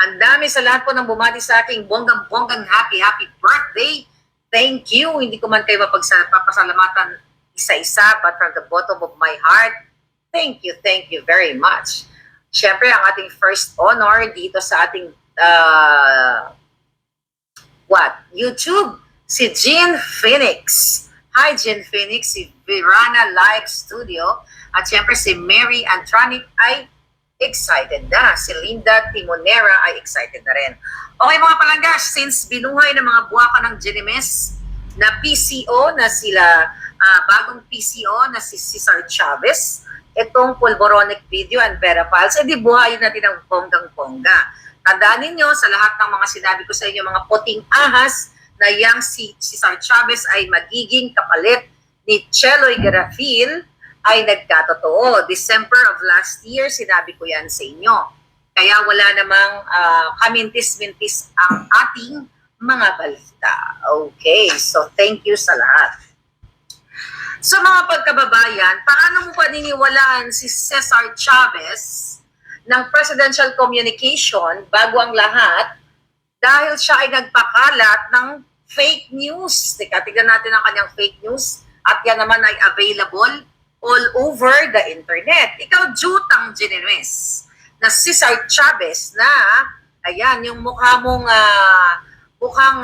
Ang dami sa lahat po ng bumati sa aking bonggang-bonggang happy birthday. Thank you. Hindi ko man kayo papasalamatan isa-isa, but from the bottom of my heart, thank you very much. Siyempre, ang ating first honor dito sa ating YouTube, si Jean Phoenix. Hi, Jean Phoenix, si Virana Live Studio. At siyempre, si Mary Antronic ay excited na. Si Linda Timonera ay excited na rin. Okay mga palanggas, since binuhay ng mga buwaka ng Genimes na PCO na sila, bagong PCO na si Cesar Chavez, itong Pulboronic Video and Vera Files, edi buhayin natin ang bonggang-bongga. Tandaan ninyo sa lahat ng mga sinabi ko sa inyo, mga puting ahas, na yang si Cesar Chavez ay magiging kapalit ni Cheloy Garafil, ay nagkatotoo. December of last year, sinabi ko yan sa inyo. Kaya wala namang kamintis-mintis ang ating mga balita. Okay, so thank you sa lahat. Sa mga pagkababayan, paano mo paniniwalaan si Cesar Chavez ng presidential communication bago ang lahat dahil siya ay nagpakalat ng fake news? Tignan natin ang kanyang fake news at yan naman ay available all over the internet. Ikaw, Jutang Genuines, na Cesar Chavez na, ayan, yung mukha mong mukhang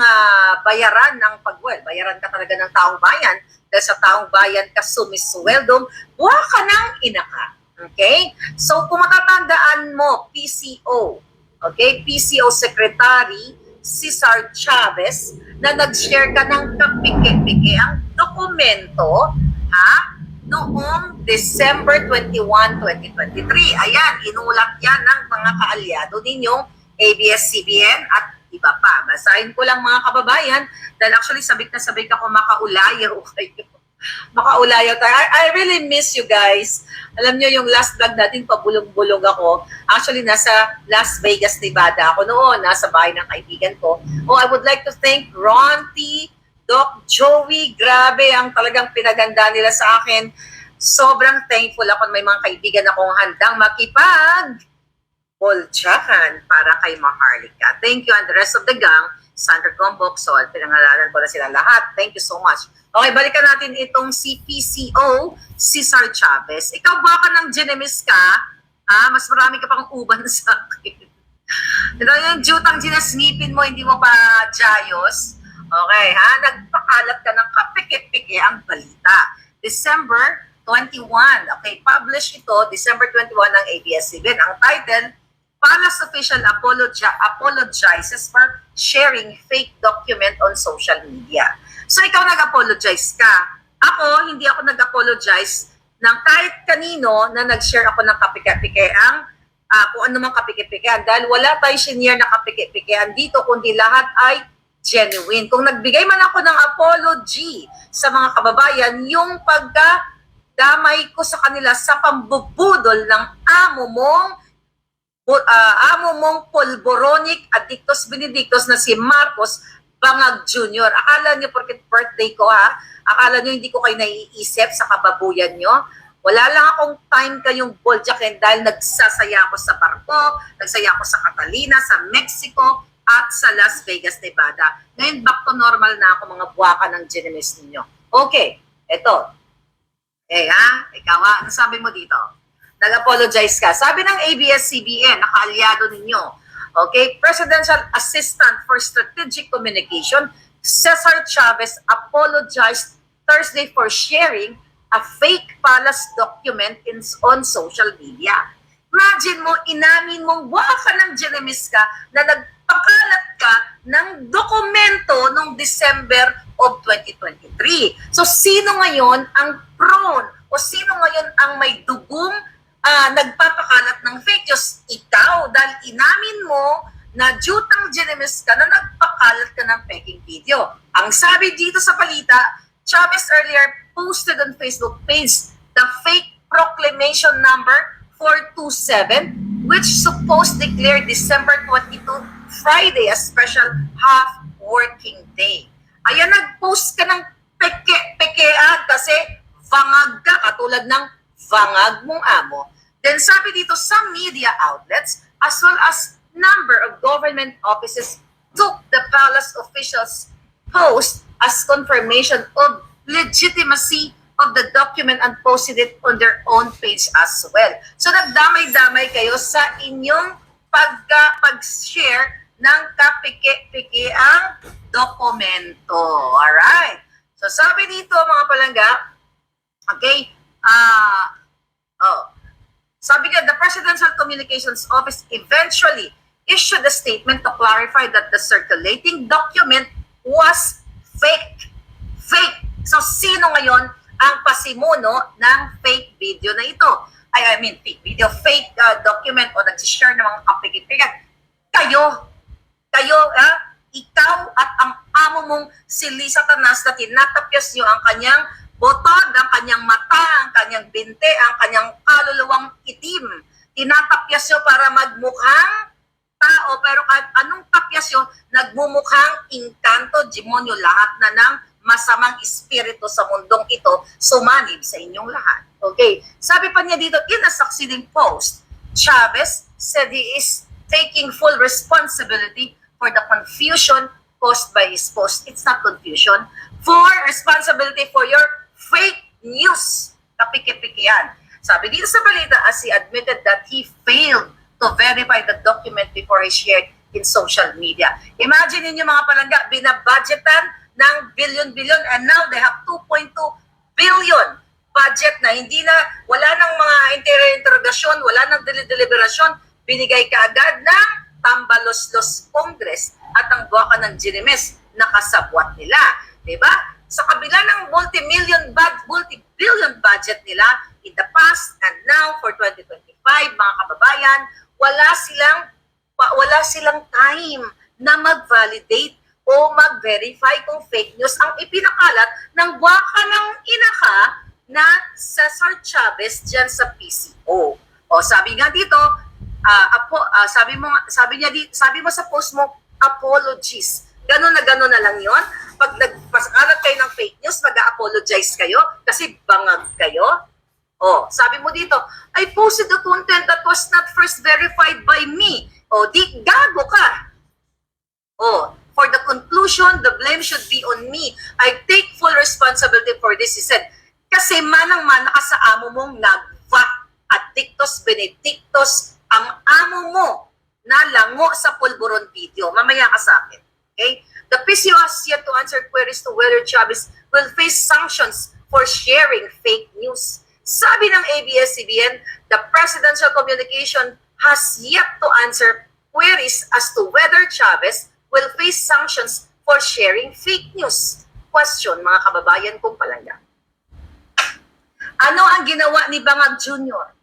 bayaran ng bayaran ka talaga ng taong bayan dahil sa taong bayan ka sumisweldong, buha ka ng ina ka. Okay? So, kung matatandaan mo, PCO, okay, PCO Secretary Cesar Chavez, na nag-share ka ng kapike-pike ang dokumento, noong December 21, 2023. Ayan, inulat yan ng mga kaalyado ninyong ABS-CBN at iba pa. Basahin ko lang mga kababayan dahil actually sabik na sabik ako makaulayaw kayo. Makaulayaw tayo. I really miss you guys. Alam nyo yung last vlog natin, pabulong-bulong ako. Actually, nasa Las Vegas, Nevada ako noon. Nasa bahay ng kaibigan ko. Oh, I would like to thank Ron T., Doc Joey, grabe ang talagang pinaganda nila sa akin. Sobrang thankful ako, may mga kaibigan akong handang makipag-boltsakan para kay Maharlika. Thank you, and the rest of the gang, Sandra Gombok, so pinangalanan ko na sila lahat. Thank you so much. Okay, balikan natin itong si PCO, Cesar Chavez. Ikaw baka ng Genemis ka, mas marami ka pang uban sa akin. Ito yung jutang ginasngipin mo, hindi mo pa jayos. Okay, nagpakalat ka ng kapike-pike ang balita. December 21, okay, publish ito, December 21 ng ABS-CBN. Ang title, Palace Official Apologizes for Sharing Fake Document on Social Media. So, ikaw nag-apologize ka. Ako, hindi ako nag-apologize ng kahit kanino na nag-share ako ng kapike-pike ang kung ano mang kapike-pikean. Dahil wala tayo senior na kapike-pikean dito, kundi lahat ay genuine. Kung nagbigay man ako ng apology sa mga kababayan, yung pagka-damay ko sa kanila sa pambubudol ng amo mong Pulboronic Addictus Benedictus na si Marcos Bangag Jr. Akala nyo porket birthday ko akala nyo hindi ko kayo naiisip sa kababuyan nyo? Wala lang akong time kayong boljakin dahil nagsasaya ako sa barko, nagsaya ako sa Catalina, sa Mexico, at sa Las Vegas, Nevada. Ngayon, back to normal na ako, mga buwaka ng Genemis ninyo. Okay, eto. Ikaw ano sabi mo dito? Nag-apologize ka. Sabi ng ABS-CBN, nakaalyado ninyo, okay, Presidential Assistant for Strategic Communication, Cesar Chavez apologized Thursday for sharing a fake palace document on social media. Imagine mo, inamin mong buwaka ng Genemis ka na nagpakalat ka ng dokumento noong December of 2023. So, sino ngayon ang prone o sino ngayon ang may dugong nagpapakalat ng fake news? Ikaw, dahil inamin mo na jutang Genemis ka na nagpakalat ka ng peking video. Ang sabi dito sa balita, Chavez earlier posted on Facebook page the fake proclamation number 427, which supposed declared December 22, Friday, a special half-working day. Ayan, nag-post ka ng peke-pekean kasi vangag ka, katulad ng vangag mong amo. Then sabi dito, some media outlets, as well as number of government offices took the palace officials' post as confirmation of legitimacy of the document and posted it on their own page as well. So nagdamay-damay kayo sa inyong pag-share ng kapiki-piki ang dokumento. Alright. So sabi dito mga palangga, okay, sabi nga, the Presidential Communications Office eventually issued a statement to clarify that the circulating document was fake. Fake. So sino ngayon ang pasimuno ng fake video na ito? I mean, fake video, fake document o nagsishare ng mga kapigit-pigan. Kayo, ikaw at ang amo mong si Lisa Tanas na tinatapyas nyo ang kanyang botod, ang kanyang mata, ang kanyang binte, ang kanyang kaluluwang itim. Tinatapyas nyo para magmukhang tao, pero kahit anong tapyas nyo, nagmumukhang inkanto, demonyo, lahat na ng masamang espiritu sa mundong ito, sumanib sa inyong lahat. Okay, sabi pa niya dito, in a succeeding post, Chavez said he is taking full responsibility for the confusion caused by his post. It's not confusion. For responsibility for your fake news. Kapiki-piki yan. Sabi dito sa balita, as he admitted that he failed to verify the document before he shared in social media. Imagine ninyo mga palangga, binabudgetan ng billion-billion and now they have 2.2 billion budget na hindi na, wala nang mga interrogasyon, wala nang deliberasyon, binigay kaagad ng tambalos-los Congress at ang buwaka ng Ginimes na kasabwat nila. Diba? Sa kabila ng multi-billion budget nila in the past and now for 2025, mga kababayan, wala silang time na mag-validate o mag-verify kung fake news ang ipinakalat ng buwaka ng inaka na Cesar Chavez dyan sa PCO. O sabi nga dito, sabi mo sa post mo, apologies. Ganon na lang yon. Pag nagpasakalat kayo ng fake news, mag-apologize kayo kasi bangag kayo. O, sabi mo dito, I posted the content that was not first verified by me. O, di gago ka. O, for the conclusion, the blame should be on me. I take full responsibility for this, he said. Kasi manang-mana ka sa amo mong nag-vac at dictos benedictos ang amo mo na lango sa pulburon video. Mamaya ka sa akin. Okay? The PCO has yet to answer queries to whether Chavez will face sanctions for sharing fake news. Sabi ng ABS-CBN, the Presidential Communication has yet to answer queries as to whether Chavez will face sanctions for sharing fake news. Question, mga kababayan kong palangga. Ano ang ginawa ni Bangag Jr.?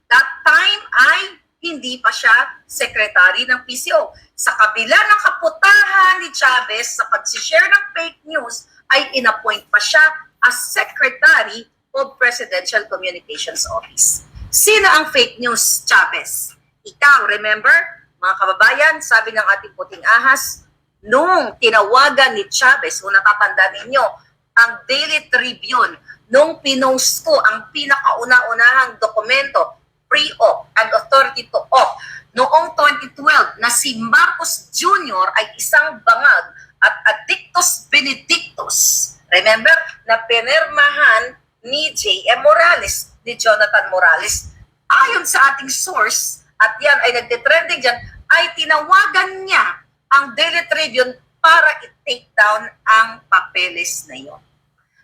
That time ay hindi pa siya secretary ng PCO. Sa kabila ng kaputahan ni Chavez sa pag-share ng fake news, ay inappoint pa siya as secretary of Presidential Communications Office. Sino ang fake news, Chavez? Ikaw, remember? Mga kababayan, sabi ng ating puting ahas, nung tinawagan ni Chavez, kung natatanda ninyo, ang Daily Tribune, nung pinost ko ang pinakauna-unahang dokumento, pre-op and authority to op, noong 2012 na si Marcos Jr. ay isang bangag at addictus benedictus. Remember, na pinirmahan ni J.M. Morales, ni Jonathan Morales. Ayon sa ating source, at yan ay nagtitrending dyan, ay tinawagan niya ang Daily Tribune para i-take down ang papeles na yon.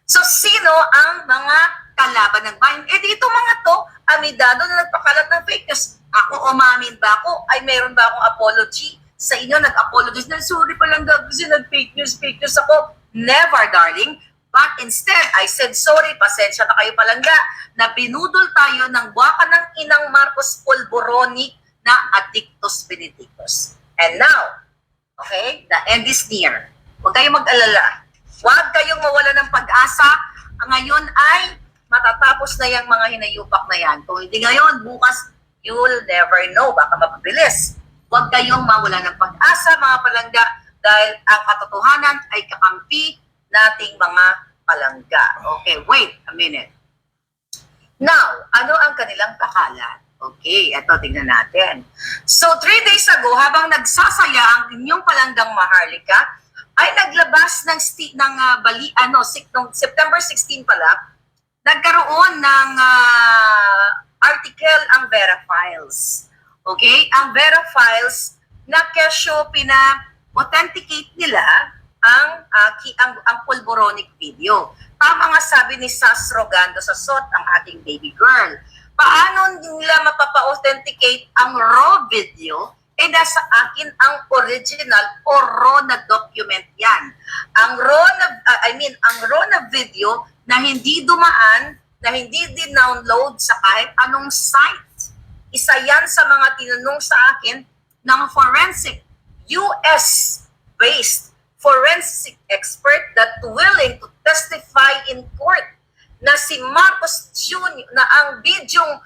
So, sino ang mga kalaban ng bayan? Dito mga to, amidado na nagpakalat ng fake news. Ako, umamin ba ako? Ay, meron ba akong apology sa inyo? Nag-apologize na, sorry pa lang kasi nag-fake news ako. Never, darling. But instead, I said, sorry, pasensya na kayo palangga, na binudol tayo ng buwaka ng inang Marcos Polboronic na addictus benedictus. And now, okay, the end is near. Huwag kayong mag-alala. Huwag kayong mawala ng pag-asa. Ngayon ay matatapos na yung mga hinayupak na yan. Kung hindi ngayon, bukas, you'll never know. Baka mapabilis. Huwag kayong mawala ng pag-asa, mga palangga, dahil ang katotohanan ay kakampi nating mga palangga. Okay, wait a minute. Now, ano ang kanilang pakalat? Okay, eto, tingnan natin. So, 3 days ago, habang nagsasaya ang inyong palanggang Maharlika, ay naglabas ng nung September 16 pala, nagkaroon ng article ang Vera Files. Okay? Ang Vera Files, na kesyo pina-authenticate nila ang pulboronic video. Tama nga sabi ni Sas Rogando sa SOT, ang ating baby girl. Paano nila mapapa-authenticate ang raw video? Nasa akin ang original o raw na document yan. Ang raw na video na hindi dumaan, na hindi din-download sa kahit anong site. Isa yan sa mga tinanong sa akin ng forensic, US-based forensic expert that willing to testify in court na si Marcos Jr. na ang bidyong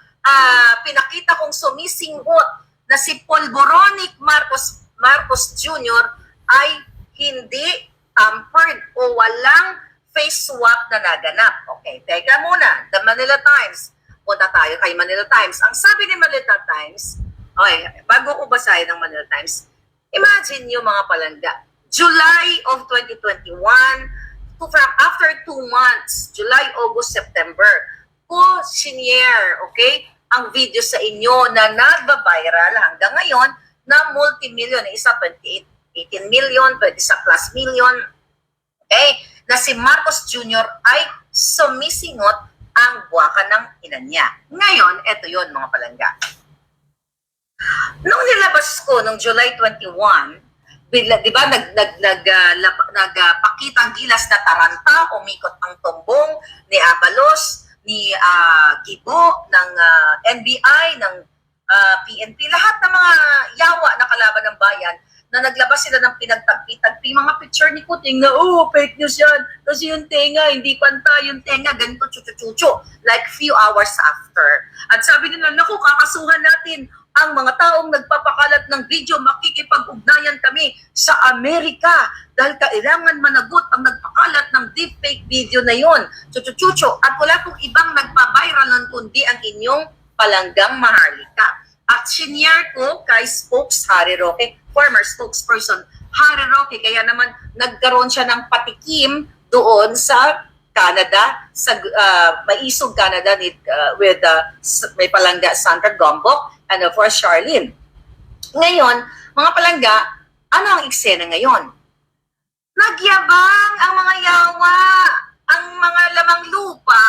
pinakita kong sumisinghot na si Polboronic Marcos Jr. ay hindi tampered o walang face swap na naganap. Okay, teka muna. The Manila Times. Punta tayo kay Manila Times. Ang sabi ni Manila Times, okay, bago ko basahin ng Manila Times, imagine nyo mga palangga, July of 2021, from after 2 months, July, August, September, ko sinier, okay, ang video sa inyo na nagba-viral hanggang ngayon na multi-million, isa 18 million, 20 sa plus million, okay, na si Marcos Jr. ay sumisingot ang buwaka ng ina niya. Ngayon, eto yon mga palangga. Nung nilabas ko, nung July 21, di ba, nagpakitang gilas na taranta, umikot ang tumbong ni Abalos, ni Gibo, ng NBI, ng PNP, lahat ng mga yawa na kalaban ng bayan, na naglabas sila ng pinagtagpi-tagpi, mga picture ni Kuting na, fake news yan, kasi yung tenga, hindi pantay, yung tenga, ganito, chuchu-chuchu, like few hours after. At sabi nila, naku, kakasuhan natin ang mga taong nagpapakalat ng video, makikipag-ugnayan kami sa Amerika dahil kailangan managot ang nagpakalat ng deepfake video na yon. Chuchu-chuchu. At wala pong ibang nagpa-viral nun kundi ang inyong palanggang Maharlika. At senior ko kay Harry Roque, former spokesperson Harry Roque, kaya naman nagkaroon siya ng patikim doon sa Canada, sa Maisog, Canada, with may palangga Sandra Gombok, and of course, Charlene. Ngayon, mga palangga, ano ang eksena ngayon? Nagyabang ang mga yawa, ang mga lamang lupa.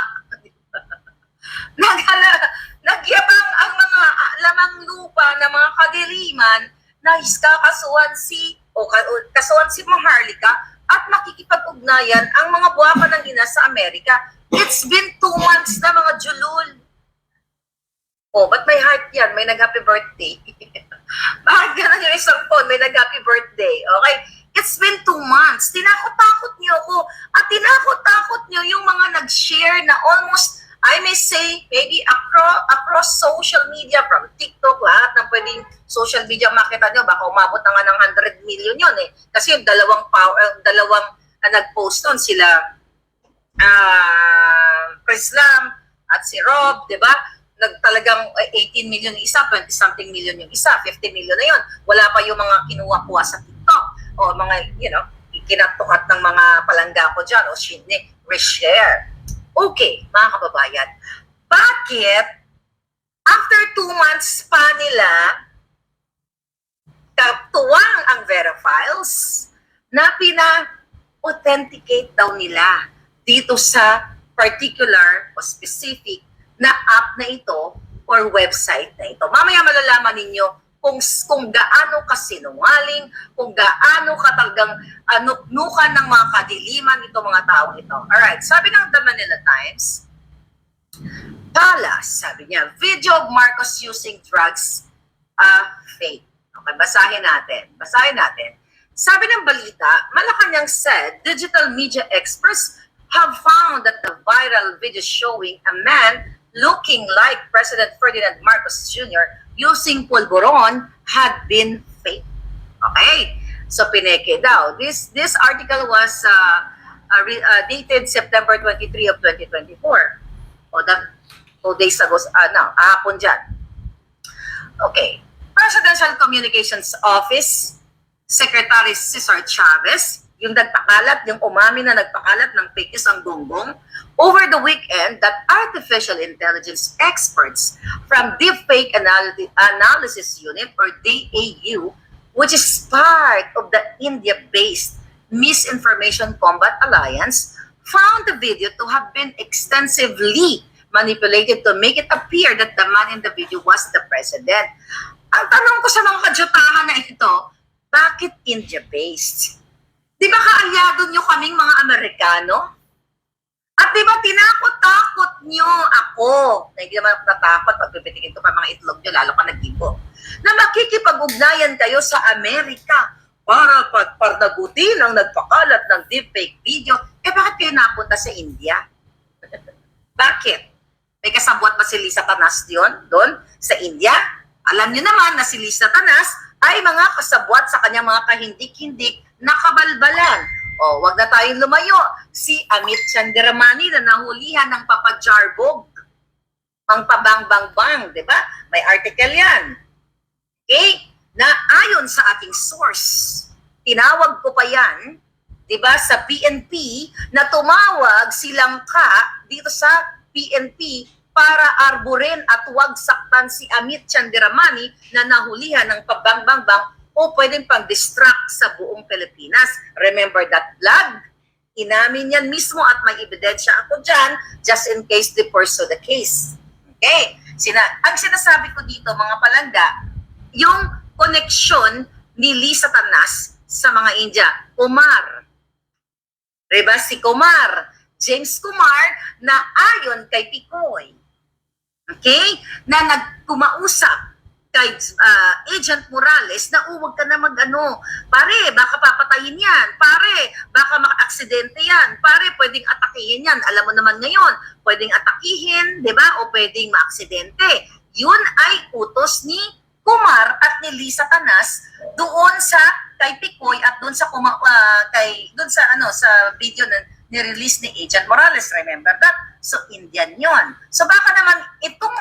Nagyabang ang mga lamang lupa na mga kadiliman na kakasuhan kasuhan si Maharlika at makikipag-ugnayan ang mga buwaka ng ina sa Amerika. It's been 2 months na, mga julul. Ba't may heart yan? May nag-happy birthday. Bakit ganun yung isang phone? May nag-happy birthday. Okay? It's been 2 months. Tinakot-takot niyo ako. At tinakot-takot niyo yung mga nag-share na almost, I may say, maybe across social media, from TikTok, lahat ng pwedeng social media makita nyo, baka umabot na nga ng 100 million yun eh. Kasi yung dalawang nag-post nun, sila Chris Lam at si Rob, di ba? Talagang 18 million yung isa, 20 something million yung isa, 50 million na yun. Wala pa yung mga kinuha-kuha sa TikTok o mga, kinatukat ng mga palangga ko dyan o reshare. Okay, mga kababayan, bakit after 2 months pa nila katuwang ang Vera Files na pina-authenticate daw nila dito sa particular o specific na app na ito or website na ito. Mamaya malalaman ninyo kung gaano kasinungaling, kung gaano katalagang nuknukan ng mga kadiliman itong mga tao ito. Alright, sabi ng The Manila Times, Palas, sabi niya, video of Marcos using drugs, fake. Okay, basahin natin. Sabi ng balita, Malacanang said, digital media experts have found that the viral video showing a man looking like President Ferdinand Marcos Jr. using pulburon had been fake. Okay? So, pineke daw. This article was dated September 23 of 2024. O, 2 days ago, hapon dyan. Okay. Presidential Communications Office Secretary Cesar Chavez, yung nagpakalat, yung umamin na nagpakalat ng fake news ang gonggong, over the weekend that artificial intelligence experts from Deepfake Analysis Unit or DAU, which is part of the India-based Misinformation Combat Alliance, found the video to have been extensively manipulated to make it appear that the man in the video was the president. Ang tanong ko sa mga kadyutahan na ito, bakit India-based? Di ba kaalyado nyo kaming mga Amerikano? At di ba tinakot-takot nyo ako, na hindi naman ako natakot, pagpipitikin ko pa mga itlog nyo, lalo ka nag-ibo, na makikipag-ugnayan kayo sa Amerika para pagparnagutin ang nagpakalat ng deepfake video. Eh bakit kayo napunta sa India? Bakit? May kasabwat ba si Lisa Tanas doon sa India? Alam niyo naman na si Lisa Tanas ay mga kasabwat sa kanyang mga kahindik-hindik na kabalbalan. O, wag na tayong lumayo. Si Amit Chandiramani na nahulihan ng Papa Jarbog. Ang pabang-bang-bang, di ba? May article yan. Okay? Na ayon sa ating source, tinawag ko pa yan, di ba, sa PNP, na tumawag silang dito sa PNP para arborin at huwag saktan si Amit Chandiramani na nahulihan ng pabang-bang-bang o pwedeng pang-distract sa buong Pilipinas. Remember that vlog? Inamin yan mismo at may ebidensya ako dyan just in case they pursue the case. Okay? Ang sinasabi ko dito, mga palangga, yung koneksyon ni Lisa Tanas sa mga India. Kumar. Diba? Si Kumar. James Kumar na ayon kay Picoy. Okay? Na nagkumausap kay Agent Morales na huwag ka na mag-ano. Pare, baka papatayin yan. Pare, baka maka-aksidente yan. Pare, pwedeng atakihin yan. Alam mo naman ngayon, pwedeng atakihin, di ba? O pwedeng ma-aksidente. Yun ay utos ni Kumar at ni Lisa Tanas doon sa kay Picoy at doon sa sa video na ni-release ni Agent Morales. Remember that? So, Indian yon. So, baka naman itong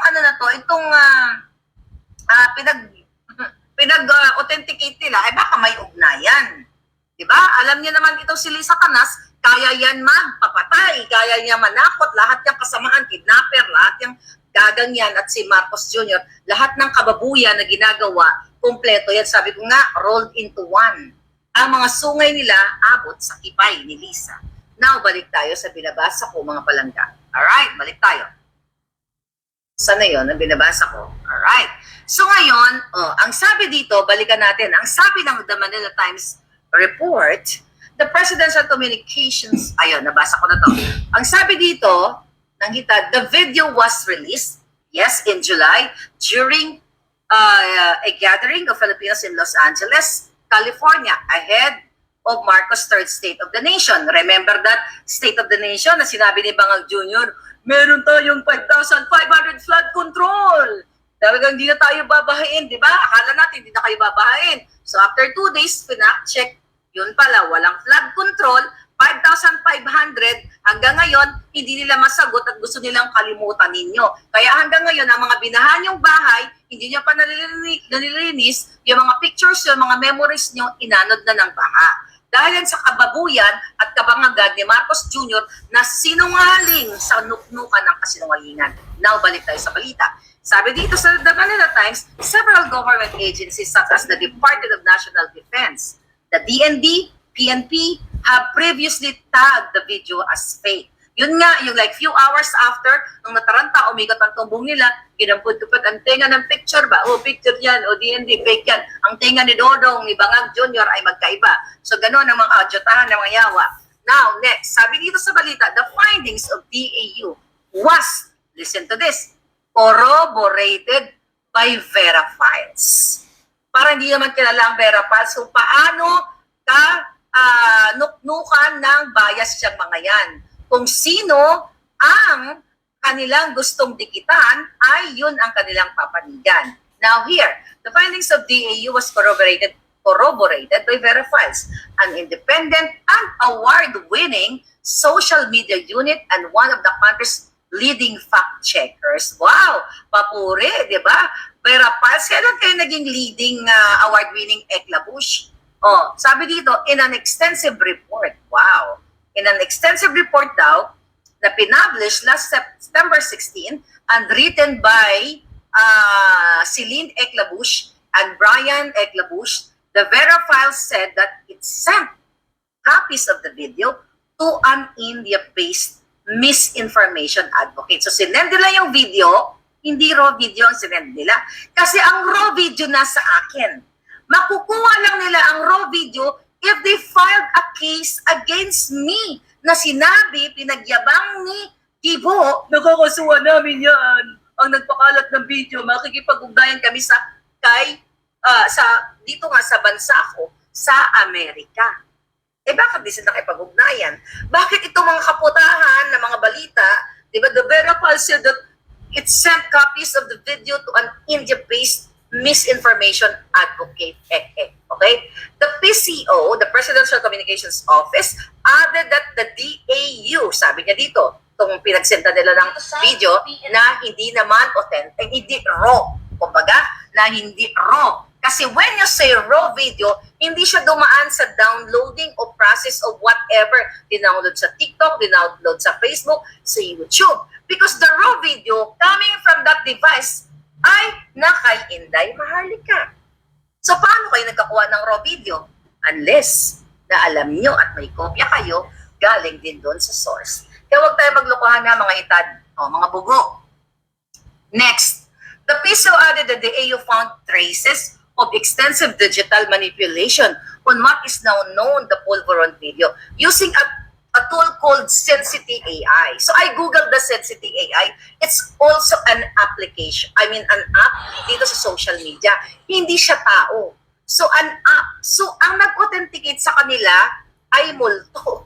pinag-authenticate nila, ay baka may ugnayan. Diba? Alam niyo naman itong si Lisa Tanas, kaya yan magpapatay, kaya niya manakot, lahat yung kasamaan, kidnapper, lahat yung gaganyan at si Marcos Jr., lahat ng kababuyan na ginagawa, kumpleto yan. Sabi ko nga, rolled into one. Ang mga sungay nila, abot sa kipay ni Lisa. Now, balik tayo sa binabasa ko, mga palangga. Alright, balik tayo. Sana yun, ang binabasa ko. Alright. So ngayon, ang sabi dito, balikan natin, ang sabi ng The Manila Times report, the Presidential Communications, ayun, nabasa ko na to. Ang sabi dito, the video was released, yes, in July, during a gathering of Filipinos in Los Angeles, California, ahead of Marcos' third State of the Nation. Remember that State of the Nation na sinabi ni Bangag Jr., meron tayong 5,500 flood control. Talagang hindi na tayo babahain, di ba? Akala natin hindi na kayo babahain. So after 2 days, pinak-check, yun pala, walang flood control, 5,500, hanggang ngayon, hindi nila masagot at gusto nilang kalimutan ninyo. Kaya hanggang ngayon, ang mga binahan yung bahay, hindi nyo pa nalilinis, yung mga pictures, yung mga memories nyo, inanod na ng baha. Dahil sa kababuyan at kabangagan ni Marcos Jr. na sinungaling sa nuknukan ng kasinungalingan. Now, balik tayo sa balita. Sabi dito sa The Manila Times, several government agencies such as the Department of National Defense, the DND, PNP, have previously tagged the video as fake. Yun nga, yung like few hours after, nung nataranta, umigot ang tumbong nila, ginampud-tupad ang tenga ng picture ba? O, picture yan, o DND, fake yan. Ang tenga ni Dodong, ni Bangag Jr. ay magkaiba. So, gano'n ang mga audyotahan ng mga yawa. Now, next, sabi dito sa balita, the findings of DAU was, listen to this, corroborated by Vera Files. Para hindi naman kilala ang Vera Files kung paano nuknukan ng bias siyang mga yan. Kung sino ang kanilang gustong dikitan, ay yun ang kanilang papanigan. Now here, the findings of DAU was corroborated by Vera Files, an independent and award-winning social media unit and one of the country's leading fact checkers. Wow! Papuri, di ba? Vera Paz, kailan kayo naging leading award-winning Eklabush? Oh, sabi dito, in an extensive report. Wow. In an extensive report daw, na pinublished last September 16 and written by Celine Eklabush and Brian Eklabush, the Vera Files said that it sent copies of the video to an India-based misinformation advocate. So sinend nila yung video, hindi raw video ang sinend nila. Kasi ang raw video nasa akin. Makukuha lang nila ang raw video if they filed a case against me na sinabi, pinagyabang ni Kibo, nakakasuhan namin yan. Ang nagpakalat ng video, makikipag-ugnayan kami sa dito nga sa bansa ko, sa Amerika. Eh bakit di sila nakipag-ugnayan? Bakit itong mga kaputahan na mga balita, di ba, the Vera Paz said that it sent copies of the video to an India-based misinformation advocate. Okay? The PCO, the Presidential Communications Office, added that the DAU, sabi niya dito, itong pinagsenta nila ng video na hindi naman authentic, hindi raw. Kumbaga, na hindi raw. Kasi when you say raw video, hindi siya dumaan sa downloading o process of whatever. Dinownload sa TikTok, dinownload sa Facebook, sa YouTube. Because the raw video coming from that device ay na kay Inday Maharlika. So paano kayo nagkakuha ng raw video? Unless na alam nyo at may kopya kayo, galing din doon sa source. Kaya huwag tayo maglokohan na mga hitad, mga bugo. Next, the PCO added that the AU found traces of extensive digital manipulation on what is now known the Pulveron video using a tool called Sensity AI. So I googled the Sensity AI. It's also an application. I mean, an app dito sa social media. Hindi siya tao. So an app. So ang nag-authenticate sa kanila ay multo.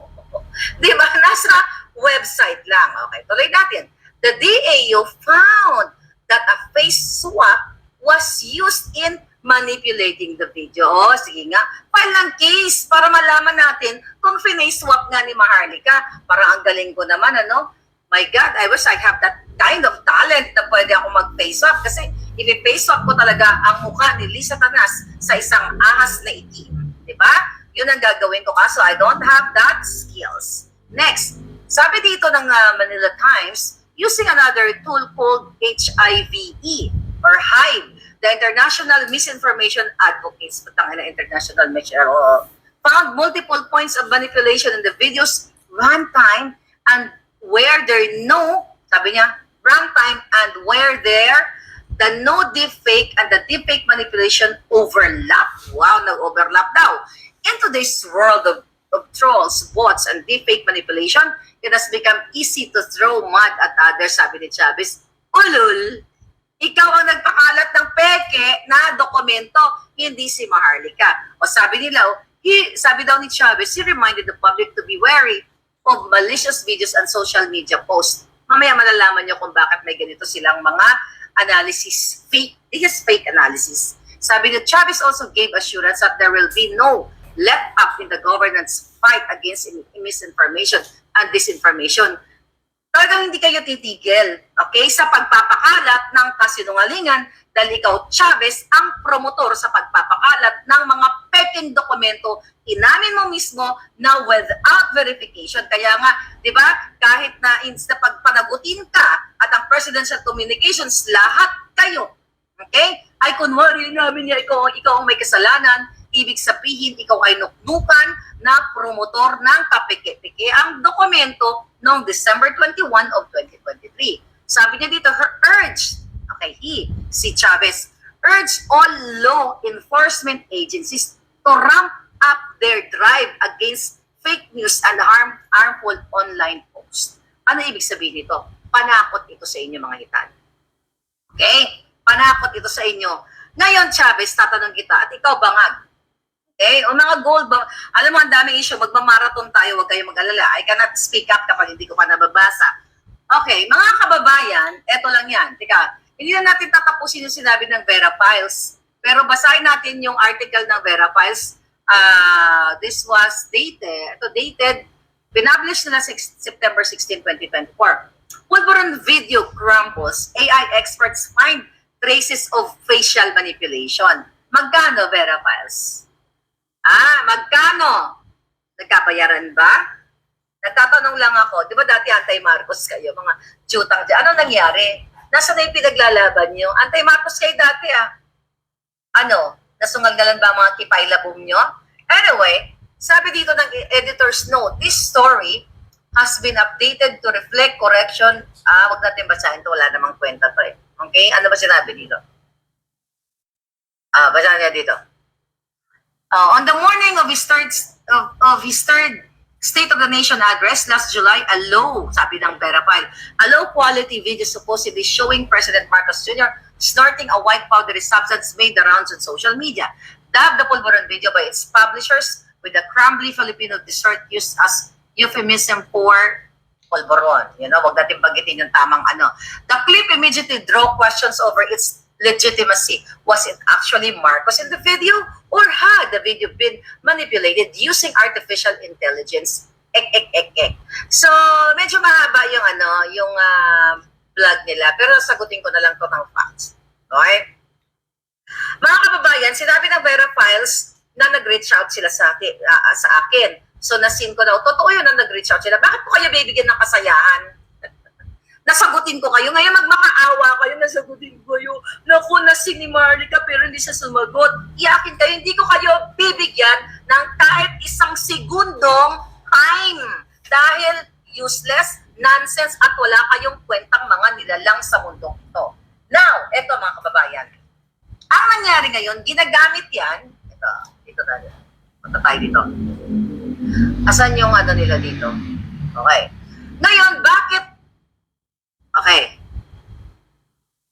Di ba? Nasa website lang. Okay, tuloy natin. The DAU found that a face swap was used in manipulating the video. Oh, sige nga. File ng case para malaman natin kung face swap nga ni Maharlika. Parang ang galing ko naman, ano? My God, I wish I have that kind of talent na pwede ako mag-face swap kasi i-face swap ko talaga ang mukha ni Lisa Tanas sa isang ahas na itim. Diba? Yun ang gagawin ko kaso I don't have that skills. Next, sabi dito ng Manila Times, using another tool called HIVE or HIVE, the International Misinformation Advocates, international found multiple points of manipulation in the video's runtime and where there sabi niya, runtime and where the no deepfake and the deepfake manipulation overlap. Wow, nag-overlap daw. In today's world of trolls, bots, and deepfake manipulation, it has become easy to throw mud at others, sabi ni Chavez. Ulul! Ikaw ang nagpakalat ng peke na dokumento, hindi si Maharlika. O sabi nila, sabi daw ni Chavez, he reminded the public to be wary of malicious videos and social media posts. Mamaya malalaman nyo kung bakit may ganito silang mga analysis, fake analysis. Sabi ni Chavez also gave assurance that there will be no let up in the governance fight against misinformation and disinformation. Talagang hindi kayo titigil, okay, sa pagpapakalat ng kasinungalingan dahil ikaw, Chavez, ang promotor sa pagpapakalat ng mga peking dokumento, inamin mo mismo na without verification. Kaya nga, di ba, kahit na pagpanagutin ka at ang Presidential Communications, lahat kayo, okay, ay kunwari namin niya, ikaw ang may kasalanan, ibig sabihin, ikaw ay nuknukan na promotor ng kapeke-peke ang dokumento noong December 21 of 2023. Sabi niya dito, si Chavez, urged all law enforcement agencies to ramp up their drive against fake news and harmful online posts. Ano ibig sabihin nito? Panakot ito sa inyo, mga hitan. Okay? Panakot ito sa inyo. Ngayon, Chavez, tatanong kita, at ikaw bangag. Okay? O mga gold, alam mo, ang daming issue, magmamarathon tayo, huwag kayo mag-alala. I cannot speak up kapag hindi ko pa nababasa. Okay, mga kababayan, eto lang yan. Teka, hindi na natin tatapusin yung sinabi ng Vera Files, pero basahin natin yung article ng Vera Files. This was dated, pinublish na September 16, 2024. Pulveron video crumbles, AI experts find traces of facial manipulation. Magkano, Vera Files? Magkano? Nagkabayaran ba? Nagtatanong lang ako, di ba dati anti-Marcos kayo, mga jutang dyan. Ano nangyari? Nasaan na yung pinaglalaban nyo? Anti-Marcos kayo dati nasungal-galan ba mga kipailabong nyo? Anyway, sabi dito ng editor's note, this story has been updated to reflect correction. Wag natin basahin to, wala namang kwenta to eh. Okay? Ano ba sinabi dito? Basahin niya dito. On the morning of his third State of the Nation address last July, sabi ng Verifile, a low-quality video supposedly showing President Marcos Jr. snorting a white powdery substance made the rounds on social media. Dubbed the Pulburon video by its publishers with a crumbly Filipino dessert used as euphemism for Pulburon. Wag natin bagitin yung tamang ano. The clip immediately draw questions over its legitimacy. Was it actually Marcos in the video, or had the video been manipulated using artificial intelligence? So, medyo mahaba yung vlog nila, pero sagutin ko na lang to ng facts. Okay? Mga kababayan, sinabi ng Vera Files na nag-reach out sila sa akin. So, nasin ko daw, totoo yun na nag-reach out sila. Bakit po kayo bibigyan ng kasayahan? Nasagutin ko kayo. Ngayon magmakaawa kayo, nasagutin ko kayo. Naku, nasin ni Marlica pero hindi siya sumagot. Iyakin kayo, hindi ko kayo bibigyan ng kahit isang segundong time. Dahil useless, nonsense, at wala kayong kwentang mga nilalang sa mundong ito. Now, eto mga kababayan. Ang nangyari ngayon, ginagamit yan. Ito tayo. Punta tayo dito. Asan yung nila dito? Okay. Ngayon, bakit? Okay.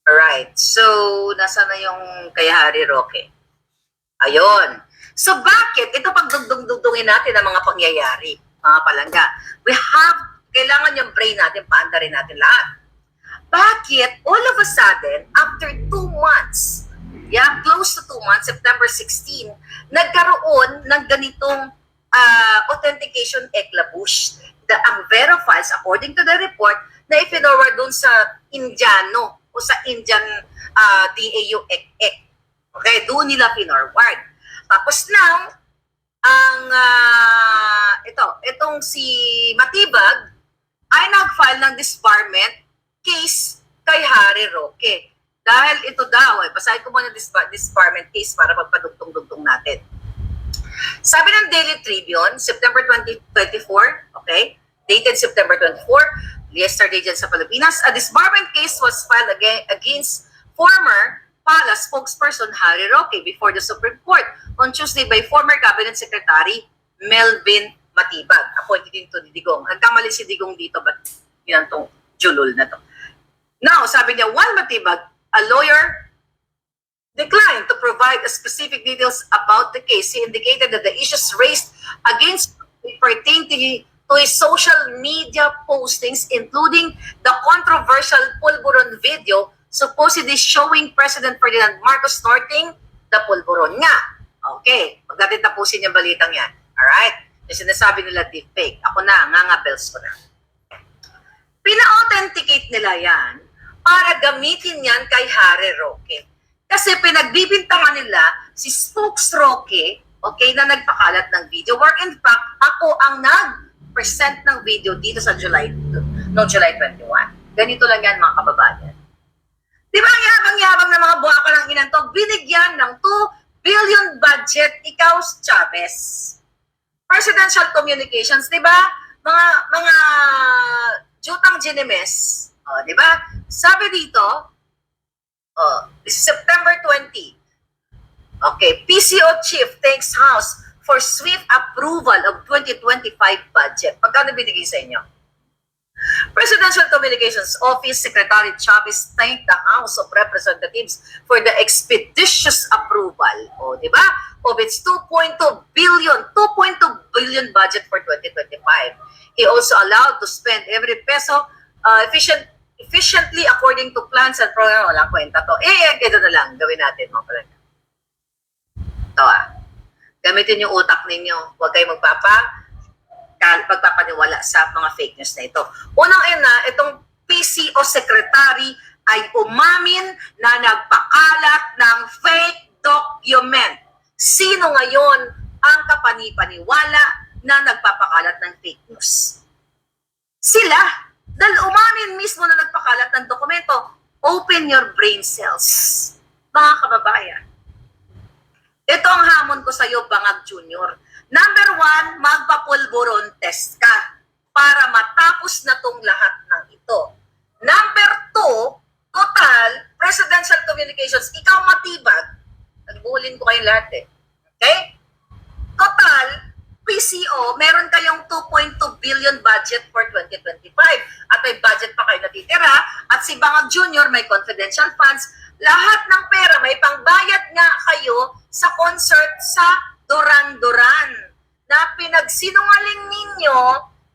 Alright. So, nasa na yung kay Harry Roque? Ayun. So, bakit? Ito pagdugdugdugdungin natin ang mga pangyayari, mga palangga. Kailangan yung brain natin, paandarin natin lahat. Bakit? All of a sudden, after 2 months, close to 2 months, September 16, nagkaroon ng ganitong authentication eklabush. Ang Vera Files, according to the report, na ipinorward doon sa Indiano o sa Indian DAU EC. Okay, doon nila pinorward. Tapos now, itong si Matibag ay nag-file ng disbarment case kay Harry Roque. Dahil ito daw, basahin ko muna disbarment case para magpadugtong-dugtong natin. Sabi ng Daily Tribune, September 2024, okay, dated September 24, yesterday dyan sa Pilipinas, a disbarment case was filed against former PALA spokesperson Harry Roque before the Supreme Court on Tuesday by former Cabinet Secretary Melvin Matibag, appointed into Digong. Nagkamali si Digong dito, but yan tong julul na to. Now, sabi niya, while Matibag, a lawyer, declined to provide specific details about the case, he indicated that the issues raised against pertain to his social media postings, including the controversial Pulburon video supposedly showing President Ferdinand Marcos snorting the Pulburon nga. Okay, pag natin tapusin yung balitang yan. Alright? Yung sinasabi nila deepfake. Ako na, ngangabels ko na. Pina-authenticate nila yan para gamitin yan kay Harry Roque. Kasi pinagbibintangan nila si Spokes Roque, okay, na nagpakalat ng video, where in fact, ako ang nag-present ng video dito sa July 21. Ganito lang yan, mga kababayan. Di ba ang yabang-yabang ng mga buwaka ng inantog, binigyan ng 2 billion budget, ikaw, Chavez. Presidential communications, di ba? Mga jutang ginimes. O, di ba? Sabi dito, this is September 20. Okay, PCO chief thanks House for swift approval of 2025 budget. Pagkano binigay sa inyo? Presidential Communications Office Secretary Chavez thanked the House of Representatives for the expeditious approval, di ba? Of its 2.2 billion budget for 2025. He also allowed to spend every peso efficiently according to plans and program. Walang kwenta to. Ito na lang gawin natin, mga pala. Ito gamitin yung utak ninyo. Huwag kayong pagpapaniwala sa mga fake news na ito. Unang-una, itong PCO Secretary ay umamin na nagpakalat ng fake document. Sino ngayon ang kapanipaniwala na nagpapakalat ng fake news? Sila, dahil umamin mismo na nagpakalat ng dokumento. Open your brain cells, mga kababayan. Ito ang hamon ko sa iyo, Bangag Jr. Number 1, magpapulburon test ka para matapos na tong lahat ng ito. Number 2, total, presidential communications, ikaw matibag. Nagbulin ko kayo lahat eh. Okay? Total, PCO, meron kayong 2.2 billion budget for 2025. At may budget pa kayo natitira. At si Bangag Jr. may confidential funds. Lahat ng pera, may pangbayad nga kayo sa concert sa Duran-Duran. Na pinagsinungaling ninyo,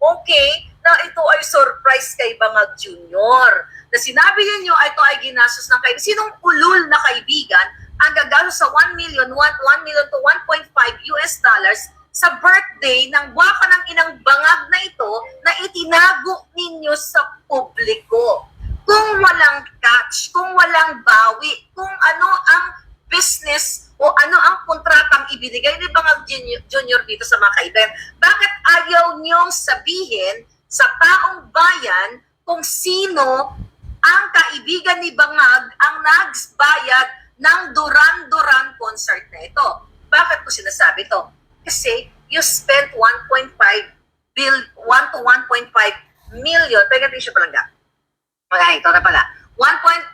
okay, na ito ay surprise kay Bangag Jr. Na sinabi ninyo, ito ay ginastos ng kaibigan. Sinong ulul na kaibigan ang gagastos sa 1 million to 1.5 US dollars sa birthday ng waka ng inang bangag na ito na itinago ninyo sa publiko? Kung walang catch, kung walang bawi, kung ano ang business o ano ang kontratang ibinigay ni Bangag Jr. dito sa mga kaibigan, bakit ayaw niyong sabihin sa taong bayan kung sino ang kaibigan ni Bangag ang nagbayad ng Duran-Duran concert na ito? Bakit ko sinasabi ito? Kasi you spent 1 to 1.5 million. Pagkatisyo pa lang ka. Okay, ito na pala. 1.1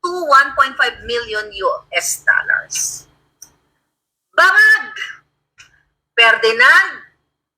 to 1.5 million US dollars. Bangag Ferdinand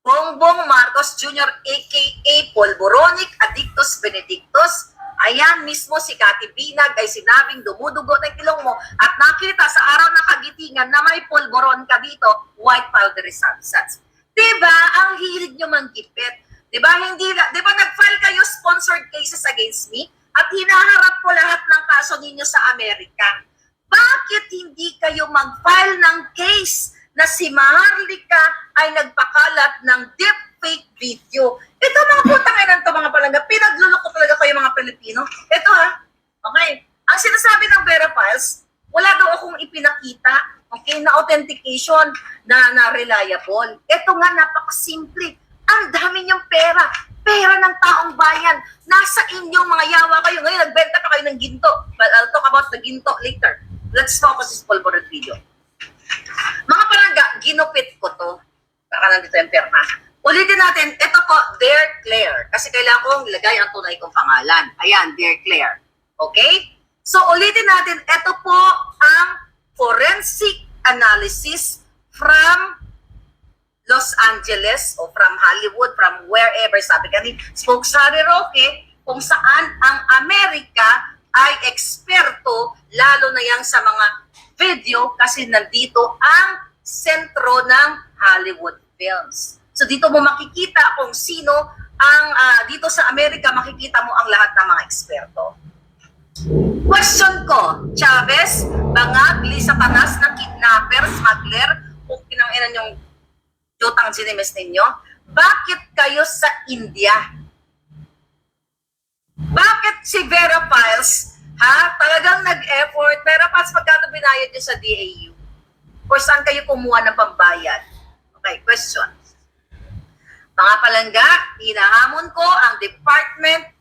Bongbong Marcos Jr. aka Polboronic Addictus Benedictus. Ayan mismo si Cathy Binag ay sinabing dumudugo ng ilong mo at nakita sa araw ng kagitingan na may polboron ka dito, white powdery substance. Diba ang hilig nyo manggipit? Diba nag-file kayo sponsored cases against me at hinaharap ko lahat ng kaso ninyo sa Amerika? Bakit hindi kayo mag-file ng case na si Maharlika ay nagpakalat ng deepfake video? Ito mga putang ina to, mga palangga, pinagluloko talaga kayo mga Pilipino. Ito okay. Ang sinasabi ng Vera Files, wala daw akong ipinakita, okay, na authentication na reliable. Ito nga, napakasimple. Ang dami niyong pera. Pera ng taong bayan. Nasa inyong mga yawa kayo. Ngayon, nagbenta pa kayo ng ginto. But I'll talk about the ginto later. Let's focus this pulverized video. Mga palangga, ginupit ko to. Baka nandito yung perma. Ulitin natin, ito po, Dear Claire. Kasi kailangan kong ilagay ang tunay kong pangalan. Ayan, Dear Claire. Okay? So, ulitin natin, ito po ang forensic analysis from Los Angeles o from Hollywood, from wherever, sabi kanina, spoke sa Roque, kung saan ang Amerika ay eksperto, lalo na yang sa mga video, kasi nandito ang sentro ng Hollywood films. So dito mo makikita kung sino ang, dito sa Amerika, makikita mo ang lahat ng mga eksperto. Question ko, Chavez, Bangag, Lisa Panas ng kidnapper, smuggler, kung pinanginan yung jutang sinimis ninyo, bakit kayo sa India? Bakit si Vera Files, talagang nag-effort? Vera Files, magkano binayad niyo sa DAU? Or saan kayo kumuha ng pambayad? Okay, question. Mga palangga, hinahamon ko ang department,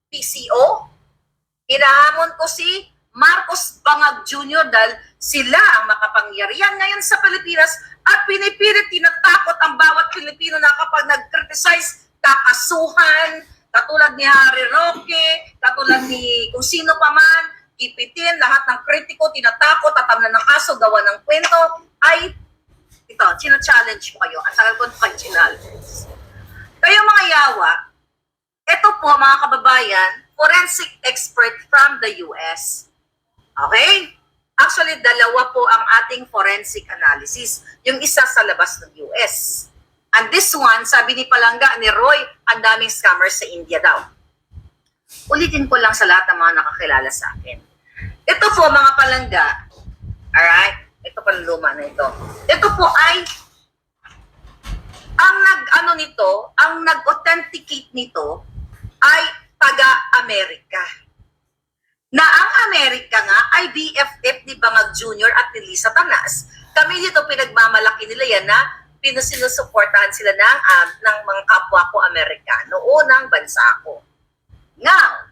PCO. Hinahamon ko si Marcos Bangag Jr. dahil sila ang makapangyarihan ngayon sa Pilipinas at pinipilit, tinatakot ang bawat Pilipino na kapag nag-criticize, kakasuhan, katulad ni Harry Roque, katulad ni kung sino pa man, ipitin, lahat ng kritiko, tinatakot, tatamnan ng kaso, gawa ng kwento, ay ito, challenge ko kayo. Ang tagal ko kayo challenge. Kayo mga yawa, ito po mga kababayan, forensic expert from the US. Okay? Actually, dalawa po ang ating forensic analysis. Yung isa sa labas ng US. And this one, sabi ni Palangga, ni Roy, ang daming scammers sa India daw. Ulitin ko lang sa lahat ng mga nakakilala sa akin. Ito po mga Palangga, alright? Ito pa luma na ito. Ito po ay ang nag-ano nito, ang nag-authenticate nito ay taga-Amerika. Na ang Amerika nga ay BFF ni Bangag Jr. at ni Lisa Tanas. Kami dito pinagmamalaki nila yan na sinusuportahan sila ng mga kapwa ko Amerikano o ng bansa ko. Now,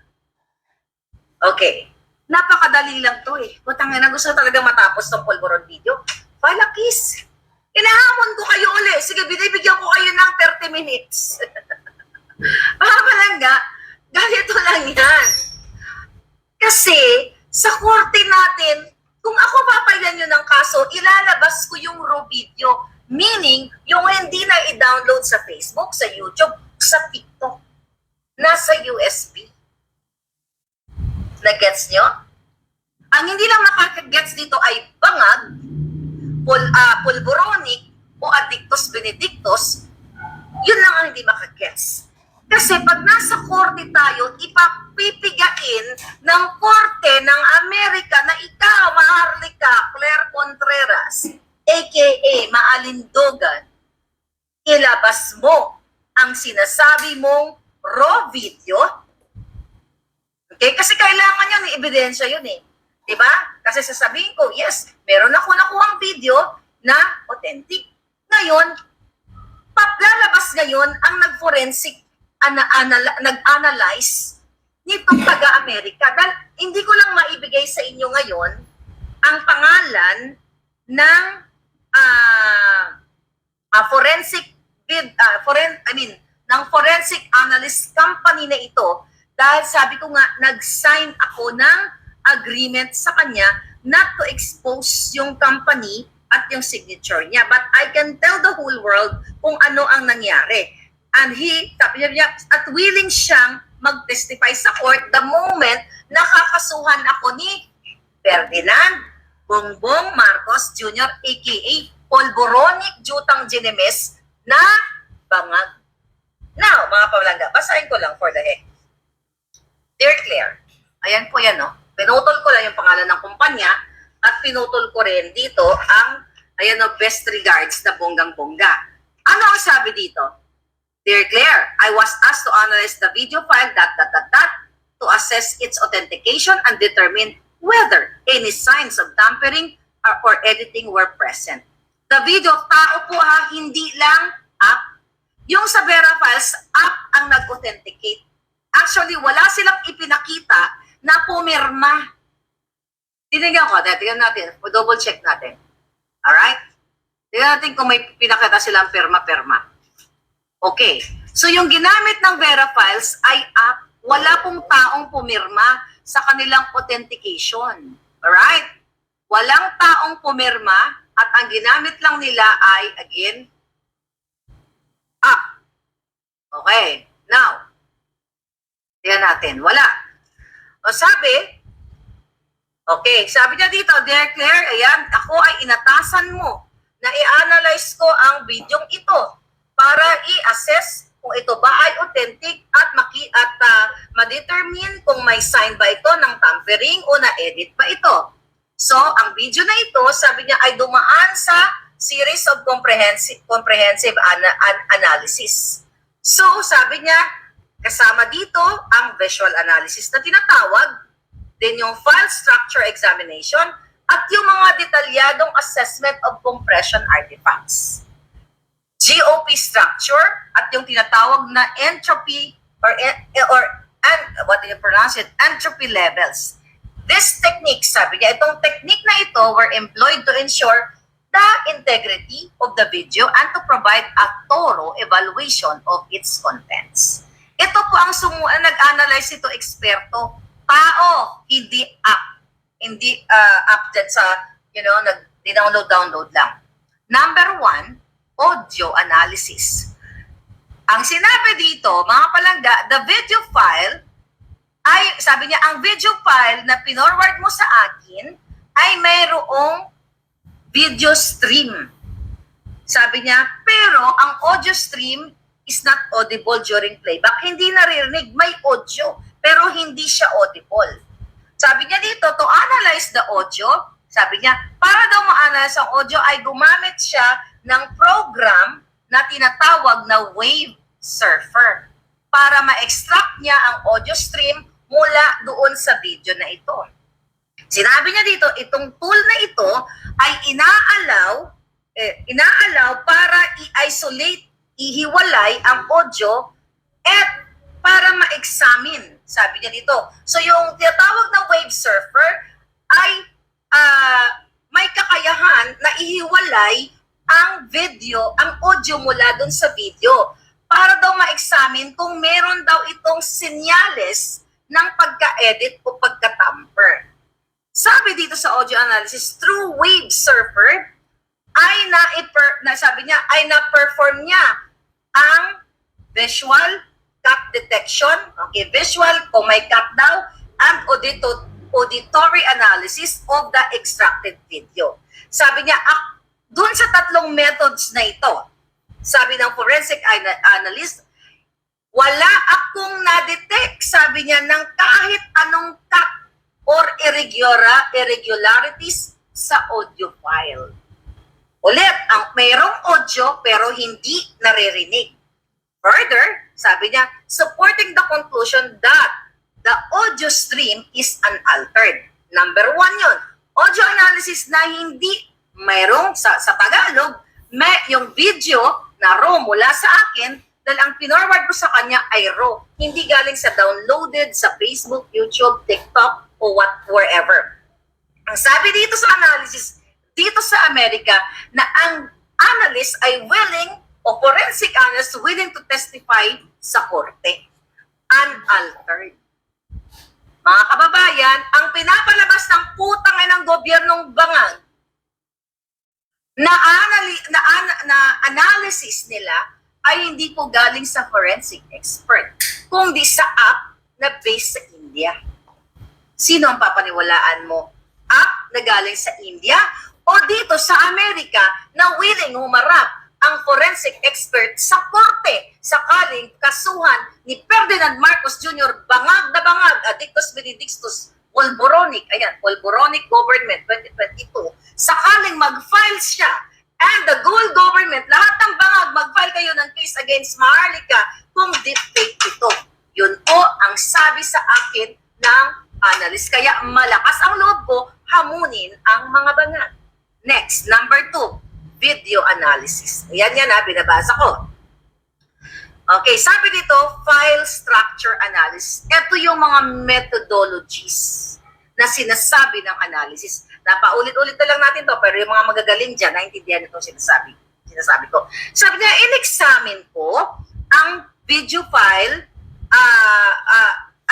okay, napakadali lang to eh. Putang ina, gusto talaga matapos tong Polvoron video. File a kiss. Inahamon ko kayo ulit. Sige, binibigyan ko kayo ng 30 minutes. Palangga, ganito lang yan. Kasi, sa korte natin, kung ako papailan nyo ng kaso, ilalabas ko yung raw video. Meaning, yung hindi na i-download sa Facebook, sa YouTube, sa TikTok. Nasa USB. Na-gets nyo? Ang hindi lang makakagets dito ay bangag, pulboronic, o addictus benedictus, yun lang ang hindi makagets. Kasi pag nasa korte tayo, ipapipigain ng korte ng Amerika na ikaw, Maharlika Claire Contreras, aka Maalindogan, ilabas mo ang sinasabi mong raw video. Okay? Kasi kailangan yun, ebidensya yun eh. Diba? Kasi sasabihin ko, yes, meron ako nakuhang video na authentic. Ngayon, lalabas ngayon ang nag-forensic nag-analyze nitong taga-Amerika. Dahil hindi ko lang maibigay sa inyo ngayon ang pangalan ng ng forensic analyst company na ito dahil sabi ko nga nag-sign ako ng agreement sa kanya not to expose yung company at yung signature niya. But I can tell the whole world kung ano ang nangyari. And sabi niya, at willing siyang mag-testify sa court the moment nakakasuhan ako ni Ferdinand Bongbong Marcos Jr. aka Polboronic Jutang Ginemes na bangag. Now, mga pamilangga, basahin ko lang for the heck. Dear Claire, ayan po yan, no? Pinutol ko lang yung pangalan ng kumpanya at pinutol ko rin dito ang, ayan, no, best regards na bonggang-bongga. Ano ang sabi dito? Dear Claire, I was asked to analyze the video file ... to assess its authentication and determine whether any signs of tampering or editing were present. The video, tao po ha, hindi lang app. Yung sa Vera Files, app ang nag-authenticate. Actually, wala silang ipinakita na pumirma. Tinignan ko, tingnan natin, double check natin. Alright? Tingnan natin kung may pinakita silang perma-perma. Okay. So yung ginamit ng Vera Files ay app. Wala pong taong pumirma sa kanilang authentication. Alright? Walang taong pumirma at ang ginamit lang nila ay, again, app. Okay. Now, tingnan natin. Wala. O sabi, okay, sabi niya dito, Dear Claire, ayan, ako ay inatasan mo na i-analyze ko ang bidyong ito para i-assess kung ito ba ay authentic at ma-determine kung may sign ba ito ng tampering o na-edit ba ito. So, ang video na ito, sabi niya, ay dumaan sa series of comprehensive analysis. So, sabi niya, kasama dito ang visual analysis na tinatawag, din yung file structure examination, at yung mga detalyadong assessment of compression artifacts. GOP structure at yung tinatawag na entropy what do you pronounce it? Entropy levels. This technique, sabi niya, itong technique na ito were employed to ensure the integrity of the video and to provide a thorough evaluation of its contents. Ito po ang nag-analyze ito eksperto. Tao, hindi app. Hindi app dyan sa, nag-download lang. Number 1, audio analysis. Ang sinabi dito, mga palangga, the video file ay, sabi niya, ang video file na pinorward mo sa akin ay mayroong video stream. Sabi niya, pero ang audio stream is not audible during playback. Hindi naririnig, may audio, pero hindi siya audible. Sabi niya dito, to analyze the audio, sabi niya, para daw ma-analyze ang audio ay gumamit siya ng program na tinatawag na wave surfer para ma-extract niya ang audio stream mula doon sa video na ito. Sinabi niya dito, itong tool na ito ay inaalaw para i-isolate, ihiwalay ang audio at para ma-examine, sabi niya dito. So yung tinatawag na wave surfer ay may kakayahan na ihiwalay ang video, ang audio mula dun sa video para daw ma-examine kung meron daw itong senyales ng pagka-edit o pagka-tamper. Sabi dito sa audio analysis, through wave surfer ay sabi niya ay na-perform niya ang visual cut detection, okay, visual kung may cut daw, and auditory analysis of the extracted video. Sabi niya, dun sa tatlong methods na ito, sabi ng forensic analyst, wala akong na-detect, sabi niya, ng kahit anong cut or irregularities sa audio file. Ulit, mayroong audio pero hindi naririnig. Further, sabi niya, supporting the conclusion that the audio stream is unaltered. Number 1 yun. Audio analysis na hindi mayroong, sa Tagalog, yung video na raw mula sa akin, dahil ang pinorward ko sa kanya ay raw. Hindi galing sa downloaded sa Facebook, YouTube, TikTok, o wherever. Ang sabi dito sa analysis, dito sa Amerika, na ang analyst ay willing, o forensic analyst willing to testify sa korte. Unaltered. Mga kababayan, ang pinapalabas ng putang ng gobyernong bangag na analysis nila ay hindi po galing sa forensic expert, kundi sa app na based sa India. Sino ang papaniwalaan mo? App na galing sa India o dito sa Amerika na willing humarap ang forensic expert sa korte sakaling kasuhan ni Ferdinand Marcos Jr. bangag na bangag, addictus benedictus, Polboronic, ayan, Polboronic Government 2022, sakaling mag-file siya and the Gold Government, lahat ng bangag, mag-file kayo ng case against Maharlika kung deepfake ito. Yun po ang sabi sa akin ng analyst. Kaya malakas ang loob ko hamunin ang mga bangag. Next, number 2, video analysis. Ayan yan binabasa ko. Okay, sabi dito, file structure analysis. Ito yung mga methodologies na sinasabi ng analysis. Napaulit-ulit na lang natin to, pero yung mga magagaling dyan, naintindihan itong sinasabi ko. Sabi niya, in-examine ko ang video file,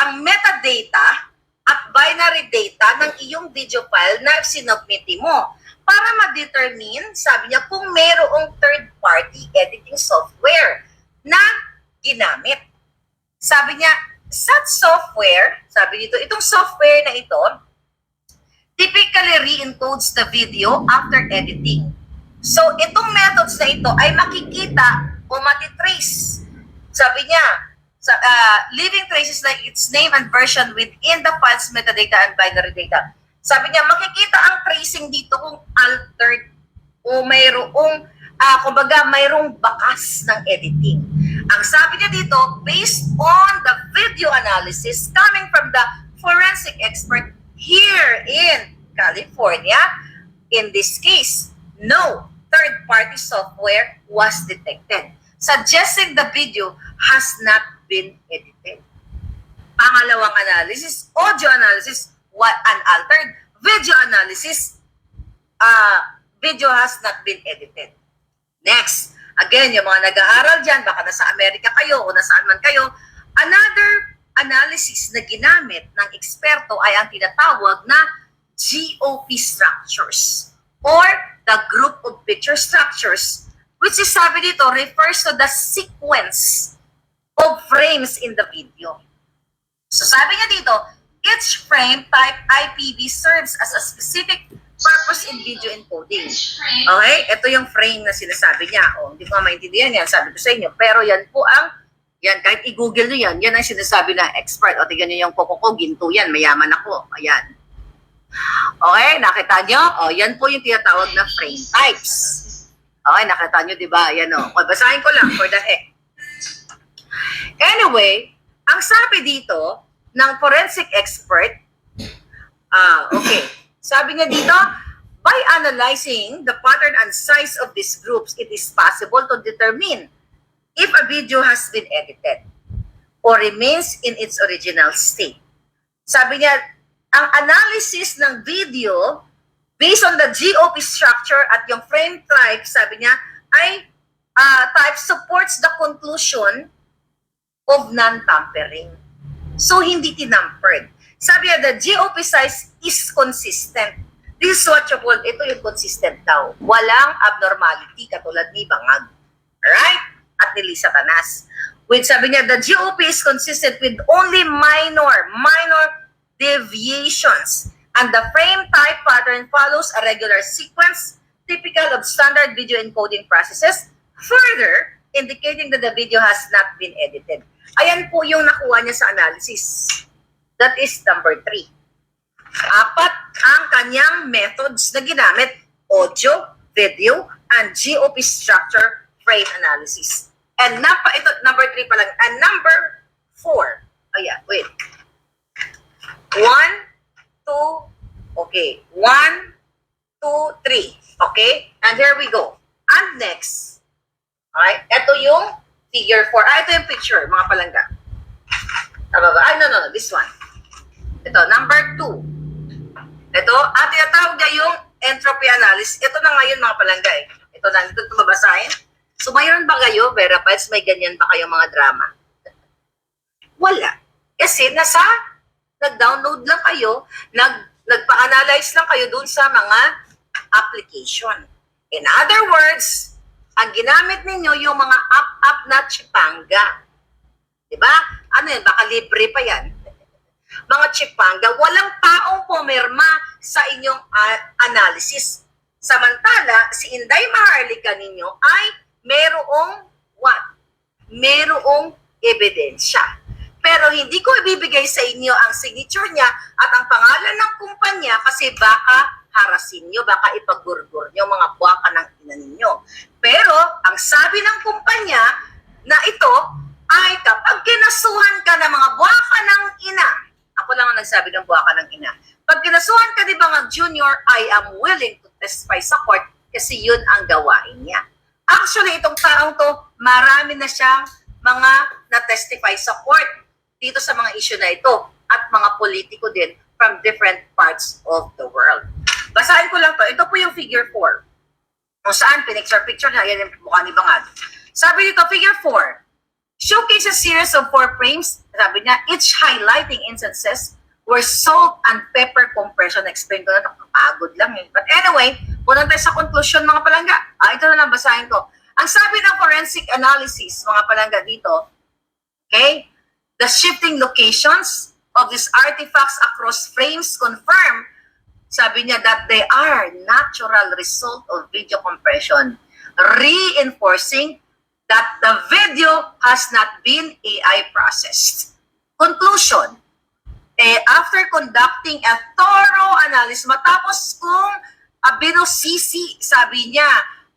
ang metadata at binary data ng iyong video file na sinubmiti mo para ma-determine, sabi niya, kung mayroong third-party editing software na ginamit. Sabi niya, such software, sabi dito, itong software na ito, typically re-encodes the video after editing. So, itong methods na ito ay makikita o matitrace. Sabi niya, leaving traces like its name and version within the file's metadata and binary data. Sabi niya, makikita ang tracing dito kung altered o mayroong, kumbaga, mayroong bakas ng editing. Ang sabi niya dito, based on the video analysis coming from the forensic expert here in California, in this case, no third-party software was detected, suggesting the video has not been edited. Pangalawang analysis, audio analysis, what unaltered, video analysis, video has not been edited. Next, again, yung mga nag-aaral dyan, baka nasa Amerika kayo o nasaan man kayo, another analysis na ginamit ng eksperto ay ang tinatawag na GOP structures or the group of picture structures, which is, sabi dito, refers to the sequence of frames in the video. So sabi niya dito, each frame type IPV serves as a specific purpose in video encoding. Okay? Ito yung frame na sinasabi niya. Hindi ko maintindihan yan, sabi ko sa inyo. Pero yan po yan, kahit i-google nyo yan ang sinasabi na expert. O, tignan nyo yung kuko ko, ginto yan, mayaman ako. Ayan. Okay, nakita nyo? O, yan po yung tinatawag na frame types. Okay, nakita nyo, di ba? Yan o. Basahin ko lang for the heck. Anyway, ang sabi dito ng forensic expert, okay, sabi niya dito, by analyzing the pattern and size of these groups, it is possible to determine if a video has been edited or remains in its original state. Sabi niya, ang analysis ng video based on the GOP structure at yung frame type, sabi niya, ay type supports the conclusion of non-tampering. So, hindi tinampered. Sabi niya, the GOP size is consistent. This is what you call, ito yung consistent daw. Walang abnormality katulad ni Bangag. Right? At ni Lisa Tanas. With, sabi niya, the GOP is consistent with only minor deviations. And the frame type pattern follows a regular sequence typical of standard video encoding processes, further indicating that the video has not been edited. Ayan po yung nakuha niya sa analysis. That is number 3. 4 ang kanyang methods na ginamit, audio, video, and GOP structure frame analysis. And ito, number 3 pa lang. And number 4. Ayan, wait. 1, 2, okay. 1, 2, 3. Okay? And here we go. And next. Alright? Ito yung figure 4. Ito yung picture, mga palangga. Tama ba? No. This one. Ito, number 2. Ito, tinatawag niya yung entropy analysis. Ito na ngayon, mga palangga eh. Ito na, ito mabasahin. So, mayroon ba kayo, Vera Piles, may ganyan ba kayong mga drama? Wala. Kasi nag-download lang kayo, nagpa-analyze lang kayo dun sa mga application. In other words, ang ginamit ninyo yung mga app na chipanga. Diba? Ano yun? Baka libre pa yan. Mga chipanga, walang taong pumirma sa inyong analysis. Samantala, si Inday Maharlika ninyo ay merong what? Merong ebidensya. Pero hindi ko ibibigay sa inyo ang signature niya at ang pangalan ng kumpanya kasi baka harasin nyo, baka ipagurgur nyo, mga buwaka ng ina ninyo. Pero, ang sabi ng kumpanya na ito ay kapag kinasuhan ka ng mga buwaka ng ina, ako lang ang nagsabi ng buwaka ng ina, pag kinasuhan ka, di ba nga junior, I am willing to testify sa court kasi yun ang gawain niya. Actually, itong taong to, marami na siyang mga na-testify sa court dito sa mga issue na ito at mga politiko din from different parts of the world. Basahin ko lang to. Ito po yung figure 4. Kung saan, picture niya, yan yung mukha ni Bangag. Sabi dito, figure 4. Showcase a series of 4 frames, sabi niya, each highlighting instances where salt and pepper compression. Explain ko na ito, kapagod lang eh. But anyway, punta tayo sa conclusion, mga palangga. Ito na lang, basahin ko. Ang sabi ng forensic analysis, mga palangga dito, okay, the shifting locations of these artifacts across frames confirm, sabi niya, that they are natural result of video compression, reinforcing that the video has not been AI processed. Conclusion, after conducting a thorough analysis, matapos kung binusisi, sabi niya,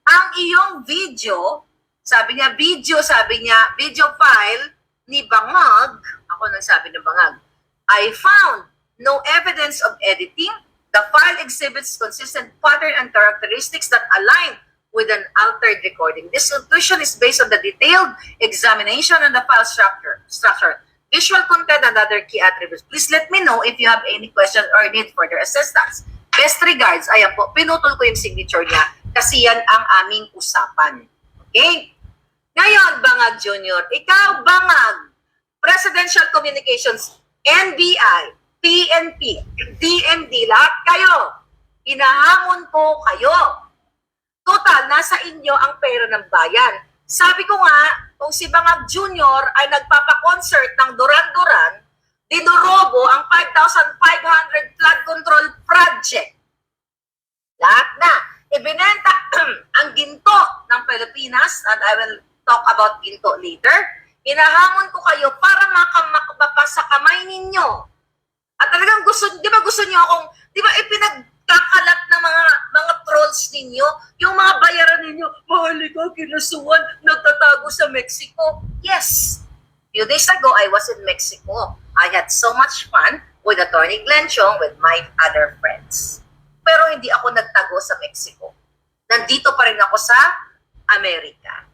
ang iyong video, sabi niya, video file ni Bangag, ako nagsabi ng Bangag, I found no evidence of editing. The file exhibits consistent pattern and characteristics that align with an altered recording. This conclusion is based on the detailed examination of the file structure, visual content, and other key attributes. Please let me know if you have any questions or need further assistance. Best regards. Ayan po, pinutol ko yung signature niya kasi yan ang aming usapan. Okay? Ngayon, Bangag Jr., ikaw, Bangag, Presidential Communications, NBI, PNP, DMD, lahat kayo, hinahamon ko kayo. Total, nasa inyo ang pera ng bayan. Sabi ko nga, kung si Bangag Jr. ay nagpapa-concert ng Duran-Duran, dinorobo ang 5,500 flood control project. Lahat na. Ibinenta ang ginto ng Pilipinas, and I will talk about ginto later. Hinahamon ko kayo para makapasa kamay ninyo. At talagang gusto, di ba gusto niyo akong, di ba kakalat na mga trolls ninyo, yung mga bayaran ninyo, mahaliga, kinasuhan, nagtatago sa Mexico. Yes, few days ago, I was in Mexico. I had so much fun with Attorney Glenn Chong, with my other friends. Pero hindi ako nagtago sa Mexico. Nandito pa rin ako sa Amerika.